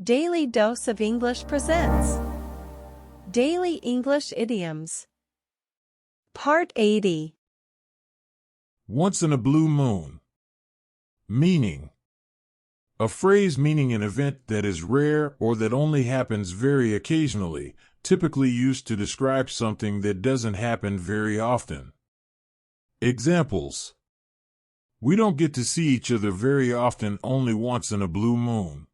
Daily Dose of English presents Daily English Idioms. Part 80. Once in a blue moon. Meaning. A phrase meaning an event that is rare or that only happens very occasionally, typically used to describe something that doesn't happen very often. Examples. We don't get to see each other very often, only once in a blue moon.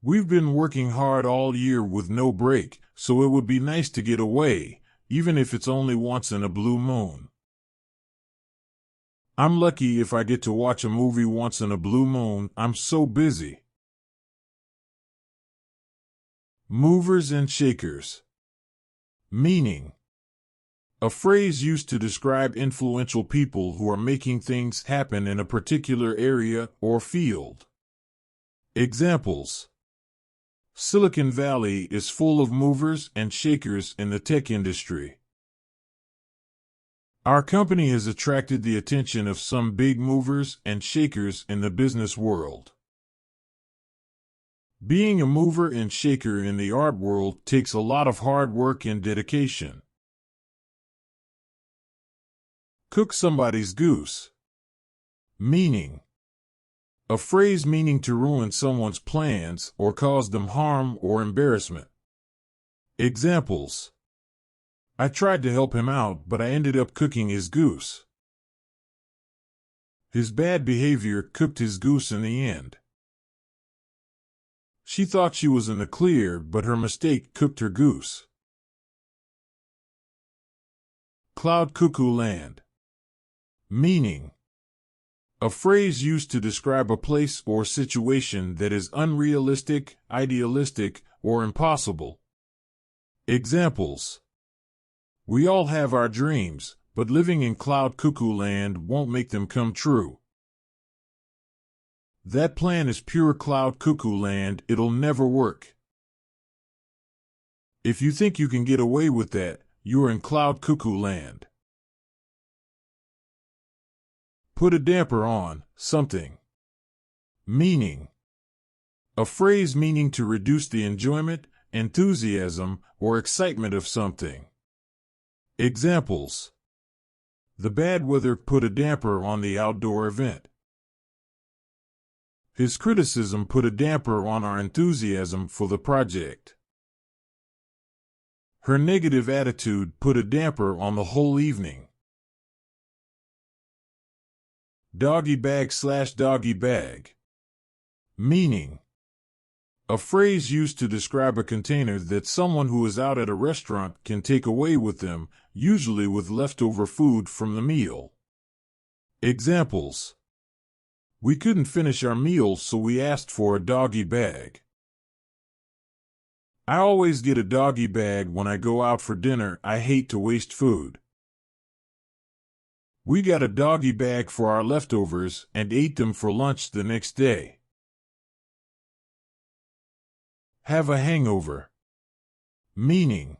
We've been working hard all year with no break, so it would be nice to get away, even if it's only once in a blue moon. I'm lucky if I get to watch a movie once in a blue moon. I'm so busy. Movers and shakers. Meaning. A phrase used to describe influential people who are making things happen in a particular area or field. Examples. Silicon Valley is full of movers and shakers in the tech industry. Our company has attracted the attention of some big movers and shakers in the business world. Being a mover and shaker in the art world takes a lot of hard work and dedication. Cook somebody's goose. Meaning. A phrase meaning to ruin someone's plans or cause them harm or embarrassment. Examples. I tried to help him out, but I ended up cooking his goose. His bad behavior cooked his goose in the end. She thought she was in the clear, but her mistake cooked her goose. Cloud cuckoo land. Meaning. A phrase used to describe a place or situation that is unrealistic, idealistic, or impossible. Examples. We all have our dreams, but living in cloud cuckoo land won't make them come true. That plan is pure cloud cuckoo land, it'll never work. If you think you can get away with that, you're in cloud cuckoo land. Put a damper on something. Meaning. A phrase meaning to reduce the enjoyment, enthusiasm, or excitement of something. Examples. The bad weather put a damper on the outdoor event. His criticism put a damper on our enthusiasm for the project. Her negative attitude put a damper on the whole evening. Doggy bag / doggy bag. Meaning. A phrase used to describe a container that someone who is out at a restaurant can take away with them, usually with leftover food from the meal. Examples. We couldn't finish our meal, so we asked for a doggy bag. I always get a doggy bag when I go out for dinner. I hate to waste food. We got a doggy bag for our leftovers and ate them for lunch the next day. Have a hangover. Meaning.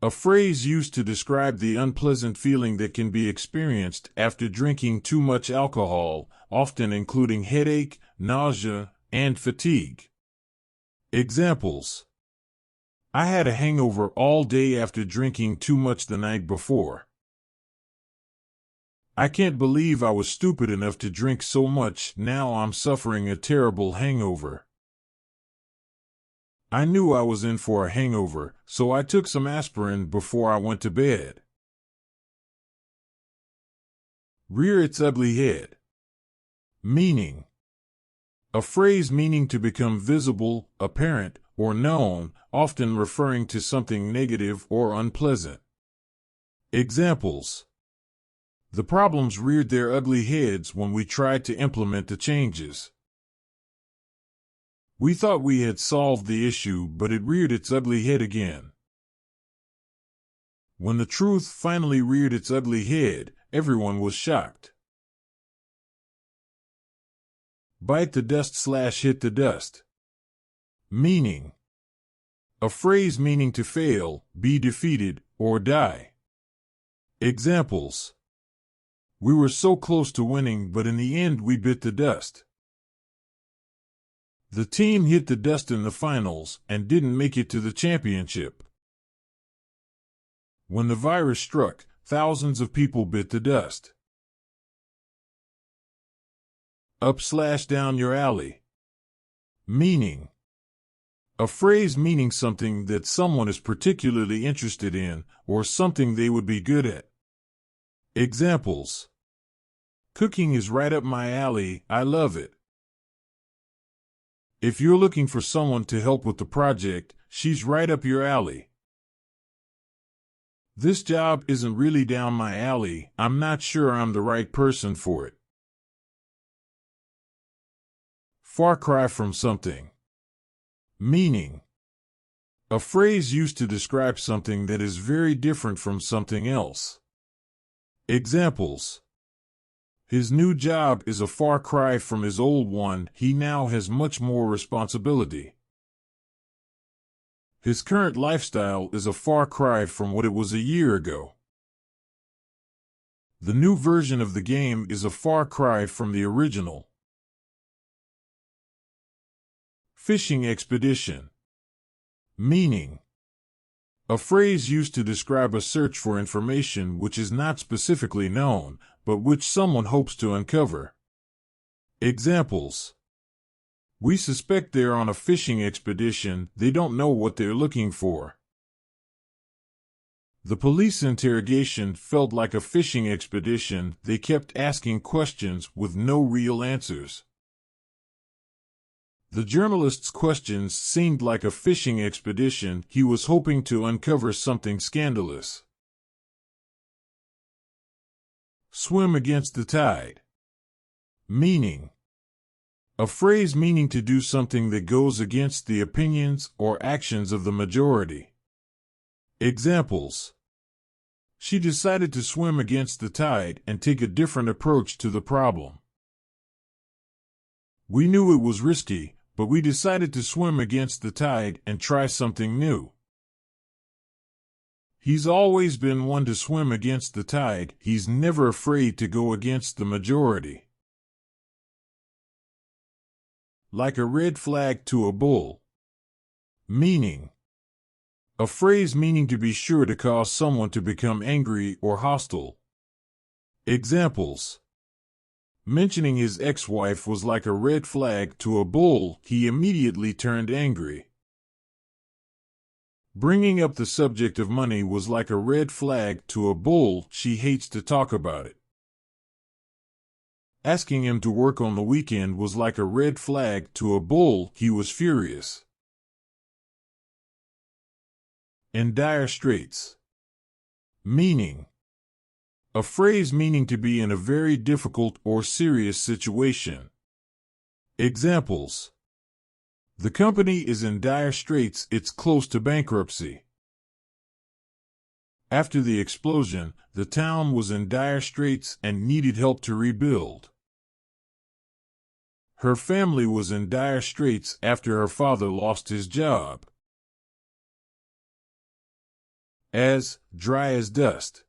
A phrase used to describe the unpleasant feeling that can be experienced after drinking too much alcohol, often including headache, nausea, and fatigue. Examples. I had a hangover all day after drinking too much the night before. I can't believe I was stupid enough to drink so much. Now I'm suffering a terrible hangover. I knew I was in for a hangover, so I took some aspirin before I went to bed. Rear its ugly head. Meaning. A phrase meaning to become visible, apparent, or known, often referring to something negative or unpleasant. Examples. The problems reared their ugly heads when we tried to implement the changes. We thought we had solved the issue, but it reared its ugly head again. When the truth finally reared its ugly head, everyone was shocked. Bite the dust / hit the dust. Meaning. A phrase meaning to fail, be defeated, or die. Examples. We were so close to winning, but in the end we bit the dust. The team hit the dust in the finals and didn't make it to the championship. When the virus struck, thousands of people bit the dust. Up/down your alley. Meaning: a phrase meaning something that someone is particularly interested in, or something they would be good at. Examples: cooking is right up my alley, I love it. If you're looking for someone to help with the project, she's right up your alley. This job isn't really down my alley, I'm not sure I'm the right person for it. Far cry from something. Meaning: a phrase used to describe something that is very different from something else. Examples: his new job is a far cry from his old one, he now has much more responsibility. His current lifestyle is a far cry from what it was a year ago. The new version of the game is a far cry from the original. Fishing expedition. Meaning: a phrase used to describe a search for information which is not specifically known, but which someone hopes to uncover. Examples: we suspect they're on a fishing expedition, they don't know what they're looking for. The police interrogation felt like a fishing expedition, they kept asking questions with no real answers. The journalist's questions seemed like a fishing expedition, he was hoping to uncover something scandalous. Swim against the tide. Meaning: a phrase meaning to do something that goes against the opinions or actions of the majority. Examples: she decided to swim against the tide and take a different approach to the problem. We knew it was risky, but we decided to swim against the tide and try something new. He's always been one to swim against the tide, he's never afraid to go against the majority. Like a red flag to a bull. Meaning: a phrase meaning to be sure to cause someone to become angry or hostile. Examples: mentioning his ex-wife was like a red flag to a bull, he immediately turned angry. Bringing up the subject of money was like a red flag to a bull, she hates to talk about it. Asking him to work on the weekend was like a red flag to a bull, he was furious. In dire straits. Meaning: a phrase meaning to be in a very difficult or serious situation. Examples: the company is in dire straits, it's close to bankruptcy. After the explosion, the town was in dire straits and needed help to rebuild. Her family was in dire straits after her father lost his job. As dry as dust.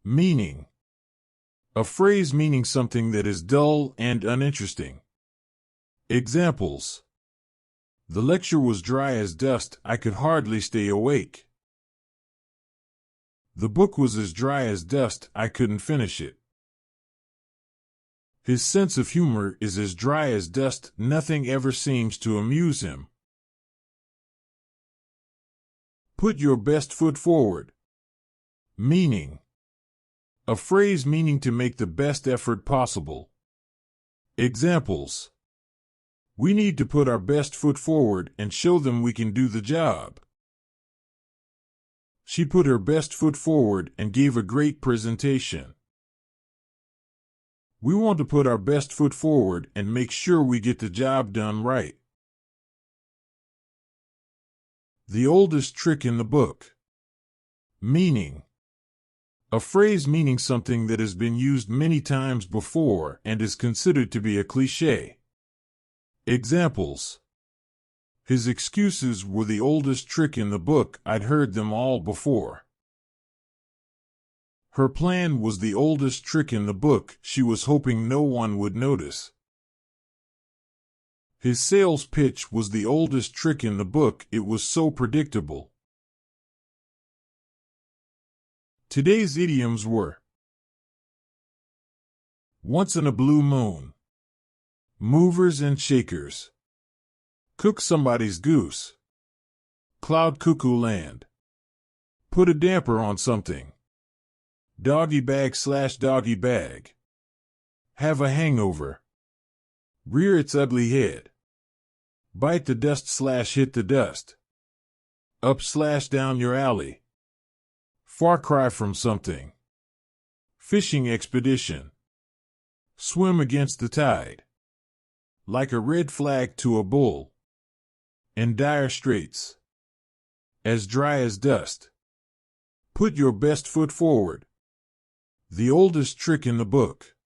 Meaning: a phrase meaning something that is dull and uninteresting. Examples: the lecture was dry as dust, I could hardly stay awake. The book was as dry as dust, I couldn't finish it. His sense of humor is as dry as dust, nothing ever seems to amuse him. Put your best foot forward. Meaning: a phrase meaning to make the best effort possible. Examples: we need to put our best foot forward and show them we can do the job. She put her best foot forward and gave a great presentation. We want to put our best foot forward and make sure we get the job done right. The oldest trick in the book. Meaning: a phrase meaning something that has been used many times before and is considered to be a cliché. Examples: his excuses were the oldest trick in the book, I'd heard them all before. Her plan was the oldest trick in the book, she was hoping no one would notice. His sales pitch was the oldest trick in the book. It was so predictable. Today's idioms were: once in a blue moon, movers and shakers, cook somebody's goose, cloud cuckoo land, put a damper on something, doggy bag/doggy bag, have a hangover, rear its ugly head, bite the dust/hit the dust, up/down your alley, far cry from something, fishing expedition, swim against the tide, like a red flag to a bull, in dire straits, as dry as dust, put your best foot forward. The oldest trick in the book.